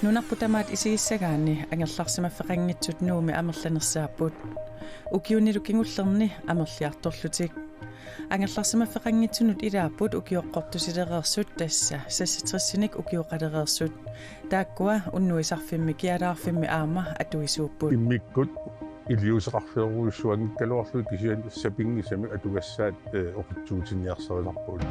Nunarputamaat isigissagaani angerlarsimaffeqanngitsut nuumi amerlanersaaput ukiunilu kingullerni amerliartorlutik angerlarsimaffeqanngitsunut ilaaput ukioqqortusilereersut tassa sassitrissinik ukioqalereersut taakkua unnuisarfimmi kialaarfimmi aama atuisuupput immikkut iliuseqarfeeruissuangikkaluarlu kisian sapingisami atugassaat oqitsuutiniarsarilарпут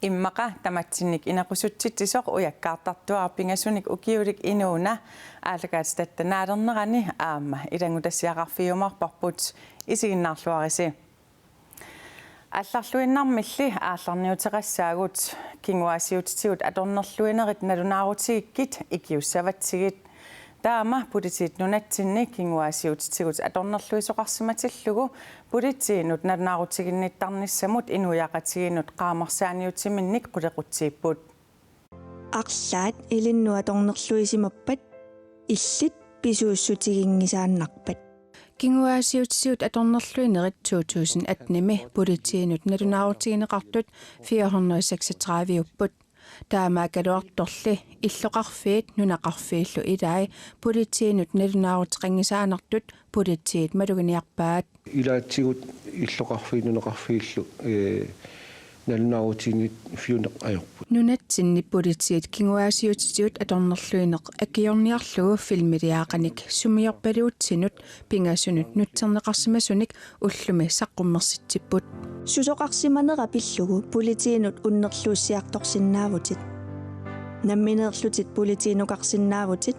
immaqa tamatsinnik inaqusuttisoq ujakkaartartua pingasunik ukiulik inuuna aalakaatstattanaalernerani aama ilangutassiaqarfiumarparput isiginnaarluarisi алларлуиннармилли аалларниутеқассаагут кингуасиутитигут аторнерлуинерит налунаарутигиккит икиуссаватсигит таама пулитит нунатсинни кингуасиутитигут аторнерлуисоқарсиматиллугу пулитиинут налунаарутигинниттарниссамут инуяақатигинут qaamарсааниутиминник қулеқутсииппут арлаат илиннуа торнерлуисимаппат иллит писууссутигингисааннарпат кингуасиутсиут аторнерлуинерит 2018-ми пулитиинут налунаарутигинеқартут 436 уппут таама калуарторли иллоқарфиит нунақарфииллу илаи пулитиинут налунаарутеқангисаанартут пулитиит малугиниарпаат илаатсигут иллоқарфиит нунақарфииллу налунаарутигинит фиунеқ аёрпут нунатсинни пулитиит кингуасиутсиут аторнерлуинеқ акиорниарлугу филмилиаақаник сумиорпалуутсинут пингасунут нутсернеқарсимасуник уллуми саққуммерситсиппут сусоқарсиманера пиллугу пулитиинут уннерлууссиарторсиннаавутит намминеерлутит пулитиинукарсиннаавутит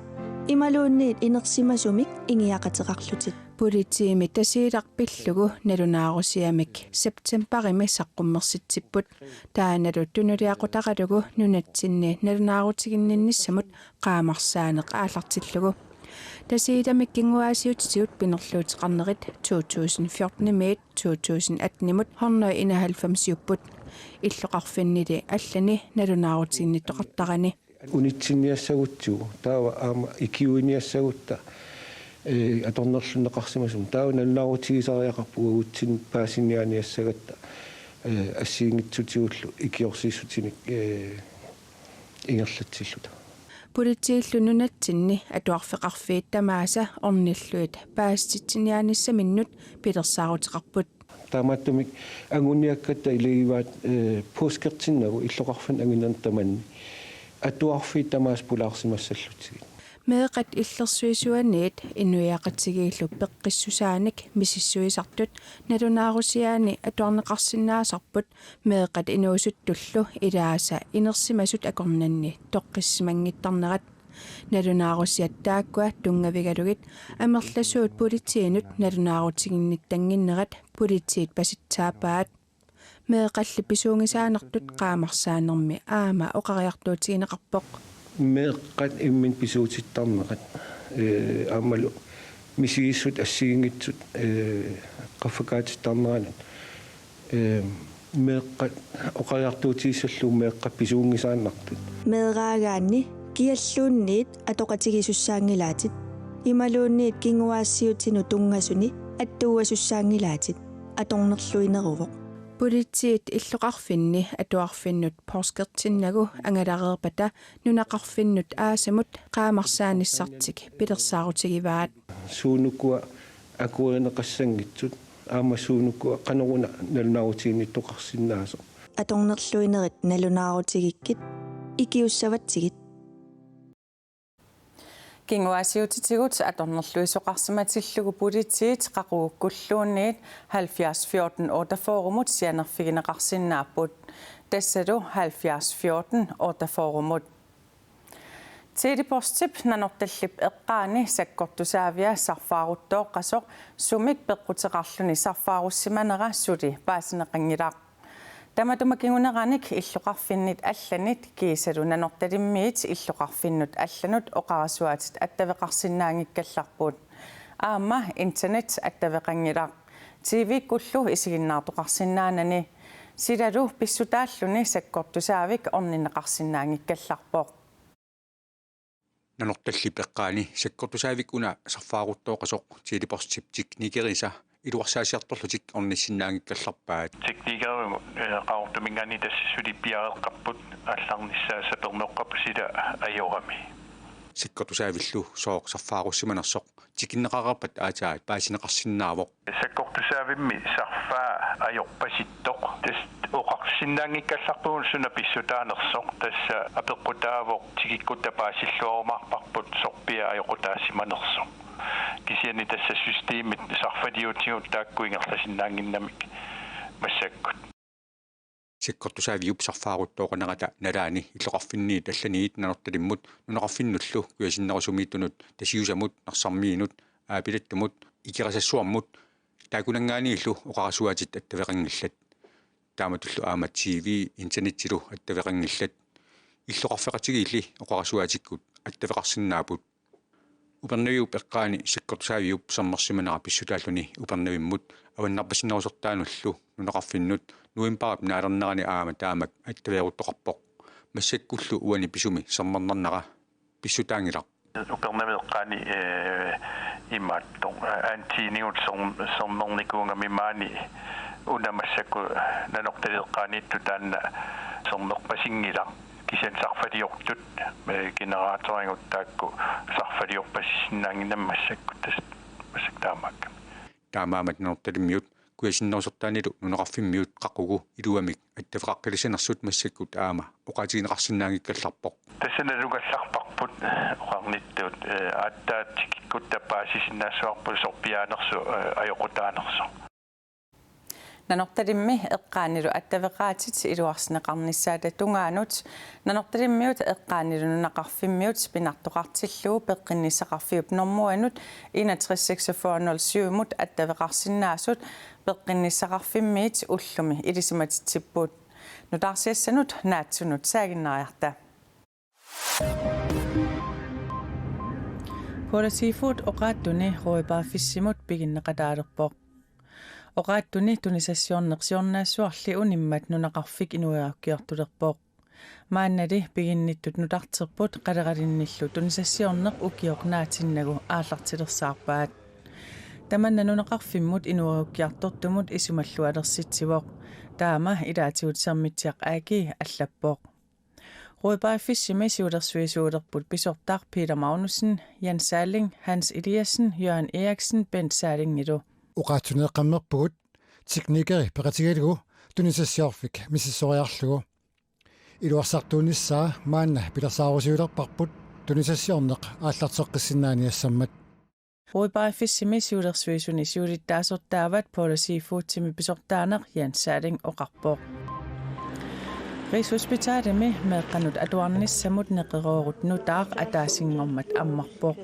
ималуунниит инерсимасумик ингиақатеқарлутит пулитиими тасииларпиллугу налунаарусиамик септембарими саққуммерситсиппут тааналу тунулиақутақалугу нунатсинни налунаарутигиннинниссамут qaamarsaaneq ааллартиллугу тасииламик кингуасиутсиут пинерлуутеқарнерит 2014-миит 2018-мут 191 иллоқарфиннили аллани налунаарутигинниттоқартарани унитсинниассагутсугу таава аама икиуиниассагутта аторнерлунеқарсимасум таава налунаарутигисариақарпугу утсин паасинианиассагатта ассиингитсутигуллу икиорсииссутиник ингерлатсиллута пулитииллу нунатсинни атуарфеқарфиит тамааса орниллуит пааститсиниааниссаминнут пилерсаарутеқарпут таамааттумик ангуниаккатта илигиваат пускертиннагу иллоқарфан ангиннертаманни атуарфиит тамаас пулаарсимассаллутигит меэқат иллерсуисуаниит инуяақатсигииллу пеққиссусааник мисиссуисартут налунаарусиаани атуарнеқарсинаасарпут меэқат инуусуттуллу илааса инерсимасут акорнанни тоққиссимангиттарнерат налунаарусиат тааккуа тунгавигалугит амерласуут пулитиинут налунаарутигинниттангиннерат пулитиит паситсаапаат меэқалли писуунгисаанертут qaamarsaanermi аама оқариартуутигинеқарпоқ меэққат иммин писуутиттарнеқат аамалу мисигиссут ассигингитсут qaffakaatittarneranat меэққат оқариартуутигиссаллуу меэққат писуунгисааннартут меэраагаанни киаллуунниит атоқатигисуссаангилаатит ималуунниит кингуаассиутину тунгасуни аттууасуссаангилаатит аторнерлуинерувоқ пулитиит иллоқарфинни атуарфиннут порскертиннагу ангалареерпата нунақарфиннут аасамут qaamarsaanisartik пилерсаарутигиваат суунукуа акуеринеқассангитсут аама суунукуа қанеруна налунаарутигинниттоқарсинаасо аторнерлуинерит налунаарутигиккит икиуссаватсигит кингуасиутитигут аторнерлуисоқарсиматиллугу пулитиит қақугуккуллуунниит 70 14 8 сианерфигинеқарсинааппут тассалу 70 14 8 тилипорстип нанорталлип эққаани саккортусаавиа сарфааруттооққасоқ сумик пеққутеқарлуни сарфааруссиманера сули паасинеқангилаа таматумакингунераник иллоқарфиннит алланит кисалу нанорталиммиит иллоқарфиннут алланут оқарасуатит аттавеқарсинаангиккалларпут аама интернет аттавеқангилаа тв куллу исигиннаартоқарсинаанани силалу писсутааллуни саккортусаавик орнинеқарсинаангиккалларпоқ нанорталли пеққаани саккортусаавик уна сарфааруттооқасоқ тилипорстип тикникериса iluarsaasiartorlutik ornissinnaangikkallarpaat tekniikerimu qaortumingani tassuli piareqqarput алларнissaa сапернеққапу сила ajorami sikkortusaavillu sooqsarfaarussimanersoq tikinneqararpat aataat paasineqarsinnaavoq саккортусаавимми сарфаа ajorpasittoq тас оқарсиннаангиккалларпугун суна писсутаанерсоқ тасса апеққутаавоқ тикиккута паасиллуарумаарпарпут сорпиа ajоқутаассиманерсоқ кисиани тасса системит сарфадиутиут тааккуингерласиннаангиннамик массаккут sikkortusaaviup sarfaaruttooqanarata nalaani illoqarfinnii tallaniit nanortalimmut nuneqarfinnullu kuyasinnerusumiitunut tasiusamut narsarmiinut aapilattumut ikirasassuarmut taakunangaaniillu oqarasuatit attaveqangillat taamatullu aama TV internetilu attaveqangillat illoqarfeqatigiilli oqarasuatikkut attaveqarsinnaaput upernaviup eqqaani sikkortusaaviup sammersimanera pissutaalluni upernavimmut avannarpasinnerusertaanullu nuneqarfinnut nuimparap naalernerani aama taamak attaveeruttoqarpoq massakkullu uani pisumi sammarnarnara pissutaangilaq upernaviqqaani imaatto antiniut sornernikuungamimaani unamassakku nanortaliqqaaniittu taanna sornerpasingilaq kisen sarfaliortut generaatoringut taakku sarfaliorpasissinnaanginnammassakku tas massaktaamaak taamaamat nanortalimmiut kuyasinnerusertaanilu nuneqarfimmiut qaqugu iluamik attafeqaqqilisanersut massakkut aama oqatigineqarsinnaangikkallarpoq тассаналугалларпарпут оqarnittuut аттаатиккутта паасисиннаассуарпу сорпиаанерсу ajоqutaанерсо nanortalimmi eqqaanilu attaveqaatit iluarsineqarnissaata tungaanut nanortalimmiut eqqaanilu nunaqarfimmiut pinartoqartilluu peqqinnisaqarfiup normuanut 614607 mut attaveqarsinnaasut peqqinnisaqarfimmiit ullumi ilisimatitsippuut nutarsiassanut naatsunut saaginnariarta Polisifuut oqaattuni ruipaafissimut piginneqataalerpoq oqaattuni tunisassioornersiornaassuarli unimmat nunaqarfik inuiaakkiortulerpoq maannali piginnittut nutarterput qaleralinillu tunisassioorneq ukioqnaatinnagu aallartilersaarpaat tamanna nunaqarfimmut inuiaakkiartortumut isumallualersitsivoq taama ilaatigut sermitsiaq aaki allappoq ruipaafissimi siulersuisuulerput pisortaaq Peter Magnussen, Jan Salling, Hans Eliassen, Jørgen Eriksen, Bent Sallingilu uqaatsuneeqammerpugut teknikeri peqatigaligu tunisassioorfik mississoriarlugu iluarsartuunissaa maanna pilersaarusiulerparput tunisassioorneq aallarteqqissinnaaniassammat ruipaafissimi siulersuisuni siulittaasortaavat polisifuutsimi pisortaaneq Jan Salling oqarpoq Rigshospitalimi meeqqanut atuarnissamut neqeroorut nutaaq ataasingormat ammarpoq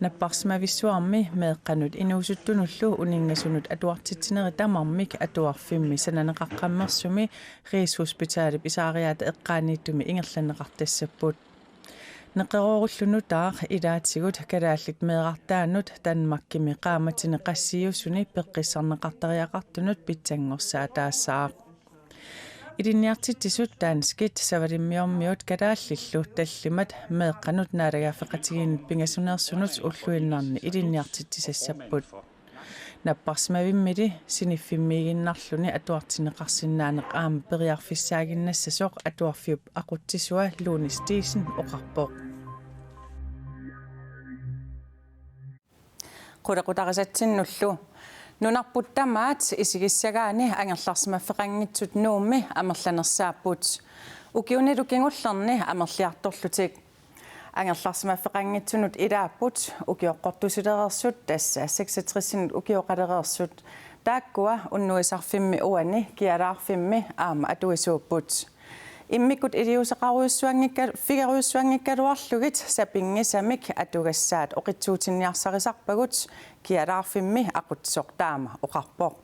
napparsmavissuarmi meeqqanut inuusuttunullu uningasunut atuartitsineri tamarmik atuarfimmi sananeqaqqammersumi Rigshospitalip isaariaata eqqaaniittumi ingerlaneqartassaput neqeroorullu ilaatigut kalaallik meeqartaanut tanmakkimi qaamatine qassiusuni peqqissarneqartariaqartunut pitsangorsaa taassaaq Idinniartitsut taanskit savalimmiormiut kalaallillu tallimat meeqqanut naalagaafeqatigiinut pingasuneersunut ulluinnarni idinniartitissapput napparsmavimmili siniffimmiiginnarluni atuartineqarsinnaaneq aama periarfissaaginnassasoq atuarfiup aquttisua Lunis Diesen oqarpoq qulaqutaqasatsinullu nunarputtamaat isigissagaani angerlarsmaffeqanngitsut nuummi amerlanersaaput ukiunilu kingullerni amerliartorlutik angerlarsmaffeqanngitsunut ilaapput ukioqqortusilerersut tassa 66 ukioqalerersut taakkua unnuisarfimmi uani kialaarfimmi aama atuisuupput immikut figaruussuangikkaluarlugit sapingisamik atugassaat oqitsuutinniarsarisarpagut kialaarfimmi aqutsoq taama oqarpoq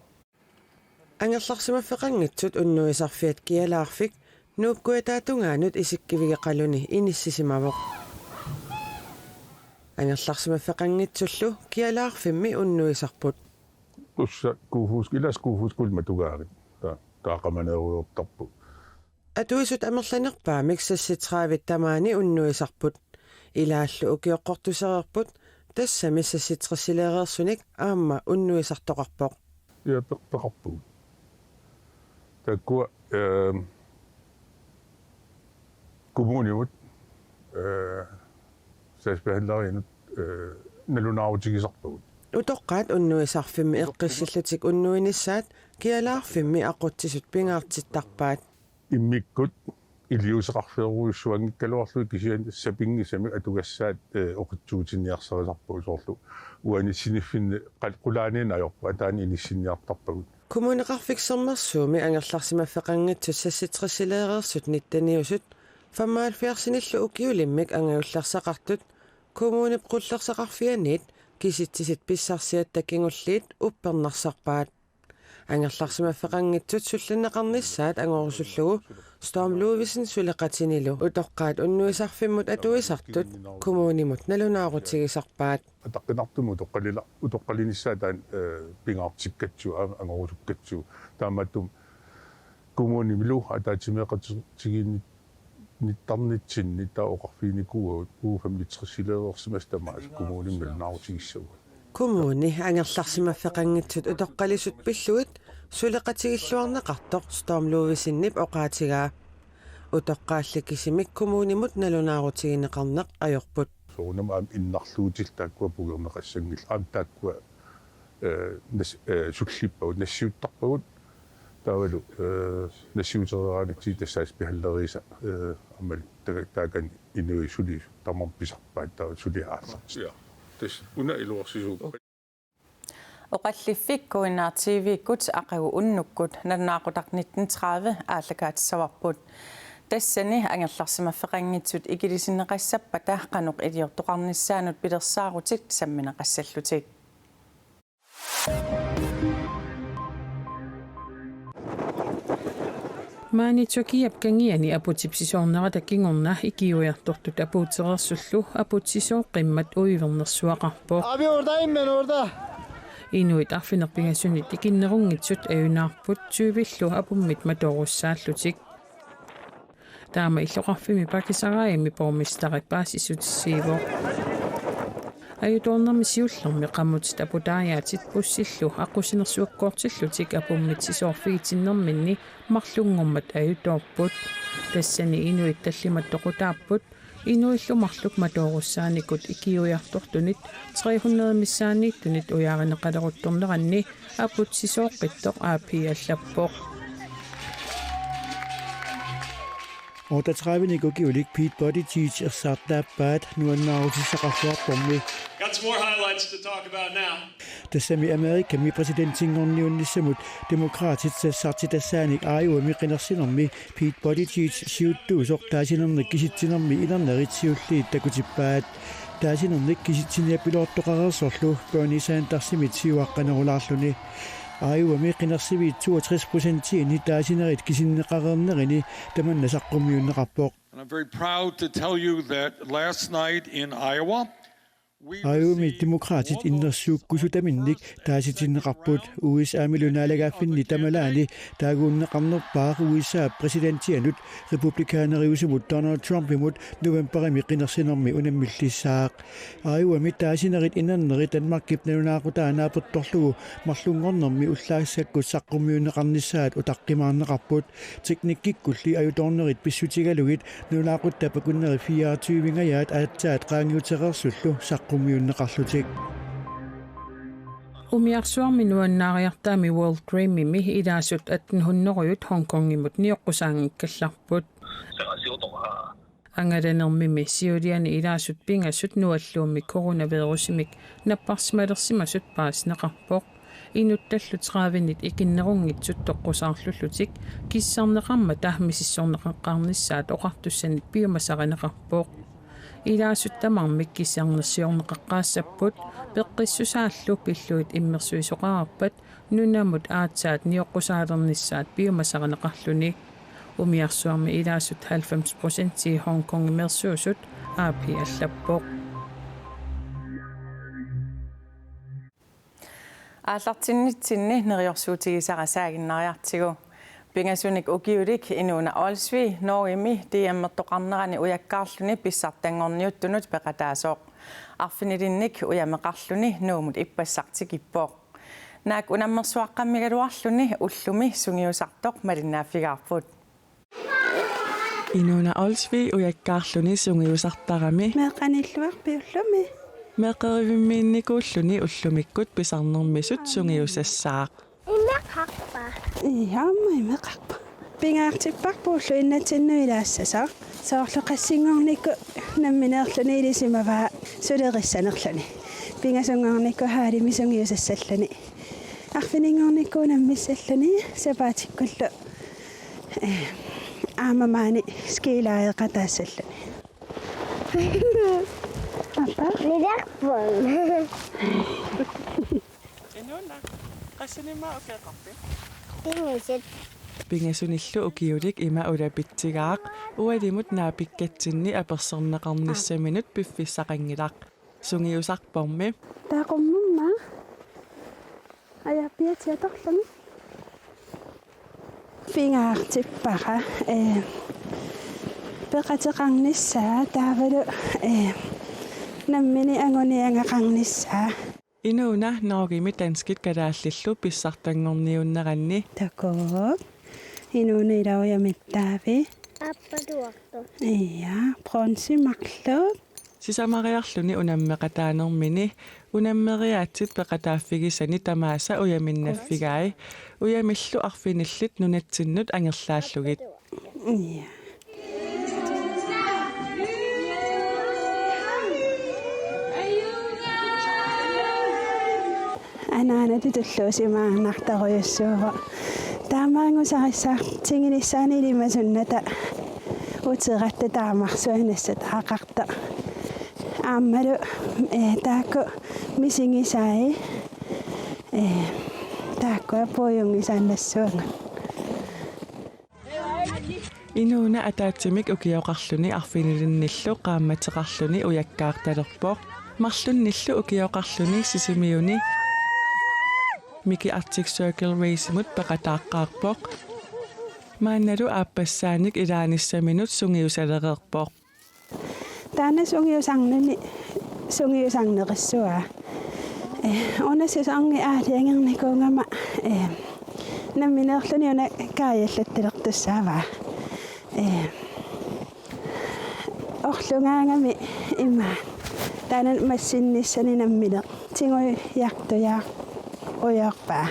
angerlarsimaffeqanngitsut unnuisarfiat kialaarfik nuukkuataatungaanut isikkivigeqaluni inissisimavoq angerlarsimaffeqanngitsullu kialaarfimmi unnuisarput tussa kuufuuskulmatugaari taaqamaneeruyortarpu atuisut amerlanerpaamik sassitraavit tamaani unnuisarput ilaallu ukioqqortusererput Tässä missä sitrasileersunik aamma unnuisartoqarpoq. Ja peqarput. Takku kommunimut saasbehandlariinut nalunaarutikisarput. Utoqqaat unnuisarfimmi eqqissillutik unnuinissaat kialaarfimmi aquttisut pingaartittarpaat. Immikkut iliuseqarfiruissuangikkaluarlu kisian sapingisami atugassaat oqitsuutiniarsarisarput soorlu uanissinifinni qulaaniin ajorpa ataani inissinniartarpagut. Kommuneqarfiksermersuumi angerlarsimaffeqanngitsut sassitrasileerersut nittaniusut 75 ukiulimmik angaullarsaqartut kommune qullersaqarfianiit kisittisit pissarsiat takingulliit uppernarsarpaat angerlarsimaffeqanngitsut sullanneqarnissaat angorsullugu stormluuvisen suleqatinilu utoqqaat unnuisarfimmut atuisartut kommunimut nalunaarutigisarpaat атаққинартуму утоққалинissaатаан пингаартиккатсу ангорусуккатсу таамааттум коммунимилу атаатимеқатигиинни ниттарнитсинни таа оқарфиникуа 55 тамаас коммуниммил наарутигиссагу kommune angerlarsimaffeqanngitsut utoqqalisut pilluit suleqatigilluarneqartoq stormluuvisinnip oqaatigaa utoqqaallikisimik kommunimut nalunaarutigineqarneq ajorput soonam am innarluutil taakkua pugerneqassangil am taakkua sullippa nassiuttarpagut taavalu nassiutereraanitsi tassaas pihalleriisa ammal taakan inui suli tamarpisarpaat taa suliaarlarti tas una iluarsisuuk oqalliffikkuinnaartiiviikkut aqagu unnukkut nannaaqutaqnittentrave aallakaatissavarbut тассани ангерларсимаффеқангитсут икилисиннеқассаппата қануқ илиортоқарнissaanут пилерсаарутик самминеқассаллутик Maani Turkiap kangiani aputipsisoornerata kingorna ikiuiartortut apuuterersullu aputsisooqqimmat uivernersuaqarpo Inuit arfinerpingasunit ikinnerungitsut ayunaarput tuivillu apummit matorussaаллутик Taama illoqarfimi pakisaraimi pormistarik paasissutissiivo Ayutornermi siullermi qammutit aputaayaatit pussillu aqusinersuakkoortillutik apummitsisoorfigitinnerminni marlungummat ayutoorput tassani inuit tallimattoqutaapput inuillu marluk matorusaanikut ikiuiartortunit 300 missaaniittunit uyaarineqaleruttorneranni aputsisooqqittoq aapiallappoq Otatravinigogiulik Pete Buttigieg ersaartaappaat nuannaarutisaqarluarpormi. Got some more highlights to talk about now. Tassami Amerikami presidentingorniunnissamut demokraatit sassartitassaanik aayuami qinersinermi Pete Buttigieg siuttuusoq taasinernik kisittinermi ilerneritsиуллиит takutippaat taasinernik kisitсиниапилоортоqarersorlu Bernie Sandersimi siuaqqanerulaarluni Ayuami qinersiviit 62% taasinerit kisinneqarernerini tamannasaqqumiunneqarpoq I'm very proud to tell you that last night in Iowa Ayuami demokraatit innersuukkusutaminnik taasitinneqarput USA-milunaalagaafinni tamalaani taaguunneqarnerpaaq USA presidentianut republikaaneriusumut Donald Trumpimut novemberimi qinersinermi unammillissaaq Ayuami taasinerit inannerit Danmarkipnalunaaqutaanaapertorlugu marlungornermi ullaassakkus saqqummiunneqarnissaat utaqqimaarneqarput teknikkikkulli ajutornerit pissutigalugit nunaaquttapakunneri 24-ngayaat aatsaat qaangiuterersullu saqqummiunneqarlutik Umiarsuarmi nuannaariartaami World Dreamimi ilaasut attenhunneruyut Hongkongimut nioqqusaangikkallarput Angalanermimi siuliani ilaasut pingassut nualluumi coronavirusimik napparsimalersimasut paasneqarpoq inuttallut 30-nit ikinnerungitsut toqqusaarlullutik kissarneqarma tahmisissorneqaqqaarnissaat oqartussanit piumasarineqarpoq Ilaassuttamarmik kissarnersiorneqaqqaassapпут peqqissusaallu pilluit immersuisoqararpat nunamut aatsaat nioqqusaalernissaat piumasarineqarluni umiarsuarmi ilaassut 90% Hong Kong immersuusut aapi allappoq Aallartinnitsinni neriorsuutigisarasaaginnariartigu Pingasunik ukiulik inuuna Olsvi Norimi diammertoqarnerani ujakkaarluni pissartangorniuttunut peqataasoq arfinidinnik uyameqarluni nuumut ippassartikippoq naak unammersuaqqammigaluarluni ullumi sungiusartoq malinnaaffigaarput Inuna Olsvi ujakkaarluni sungiusartarami meeqanilluarpiullumi meeqerivimmiinnikuulluni ullumikkut pisarnermisut sungiusassaaq imeqarpa imeqarpa pingaartipparpuullu innatinnuilaassasa soorluqassingornikku nammineerluni ilisimavaa sulerissanerluni pingasungornikku haalimi sungiusassalluni arfiningornikku nammissalluni sapaatikkullu aamamaani skiilaaeqataassalluni appa Midarpon. Inuna qassinimaa ukeeqarpi Ingusit. Pingasunillu ukiulik ima ulapitsigaaq ualimut naapikkatinni aperserneqarnissaminut piffissaqangilaq sungiusarpormi taaqumma ajapiatiatorlumi pingaartippaqa peqateqarnissaa taavalu nammini anguniangaqarnissaa Inuna naugimi danskit kalaallillu pissartangorniunneranni takoop inuna ilaujamitaavi Appaduarto. iya pronsimarluut sisamariarluni unammeqataanermini unammeriaatsit peqataaffigisani tamaasa uyaminnaaffigai uyamillu arfinillit nunatsinnut angerlaallugit iya anaana tutulluusimaarnartaruyussuuva taamaangusarissaan tinginissaani ilimasunnata uteqatta taamarsuanassat aaqarta aammalu taakku misingisaai taakku apuujungisaannassuanga Inuna ataatsimik ukioqarluni arfinilinnillu qaammateqarluni ujakkaartalerpoq marlunnillu ukioqarluni sisimiuni Miki Arctic Circle Racimut peqataaqqaarpoq maannalu aappasaanik ilaanissaminut sungiusalereerpoq taana sungiusarneqissua unassisangi aaliangernikungama nammineerluni una kaajallattilertussaavaa orlungaangami imma taana massinissani nammine tingui yartuyaa uyorpaa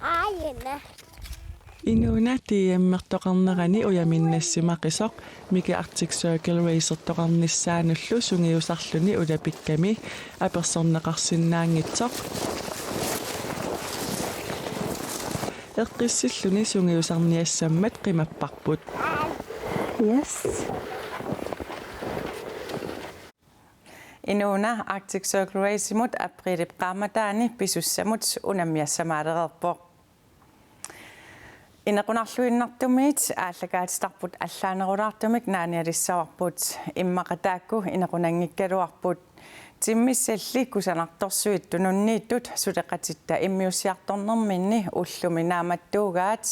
Aina. Inuna tiiammertoqarnerani uyaminnassimaqisoq Miki Arctic Circle Racertoqarnissaanullu sungiusarluni ulapikkami aperserneqarsinnaangitsoq eqqissilluni sungiusarniassammat qimapparput yes Inuna Arctic Circle Racimut aprilip qaamataani pisussamut unammiassamaalereerpoq Inaqunarluinnartumit aallakaatitarput allaanerulaartumik naanialissavarput immaqataakku inaqunanngikkaluarput timmissalli kusanartorsuit tununniittut suleqatitta immiussiartornerminni ullumi naamattuugaat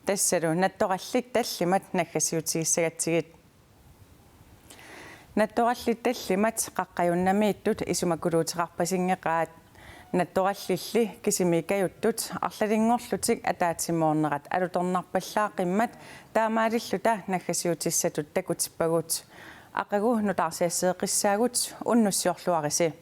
tassalu nattoqallik tallimat naggassiutigissagatigit nattoqallit tallimat qaqqajunnamiittut isumakuluutiqarpasingeqaat nattoqallilli kisimiikajuttut arlalingorlutik ataatimoornerat alutornarpallaaqimmat taamaalilluta naggassiutissatut takutippagut aqagu nutarsiasseeqissaagut unnussiorluarisi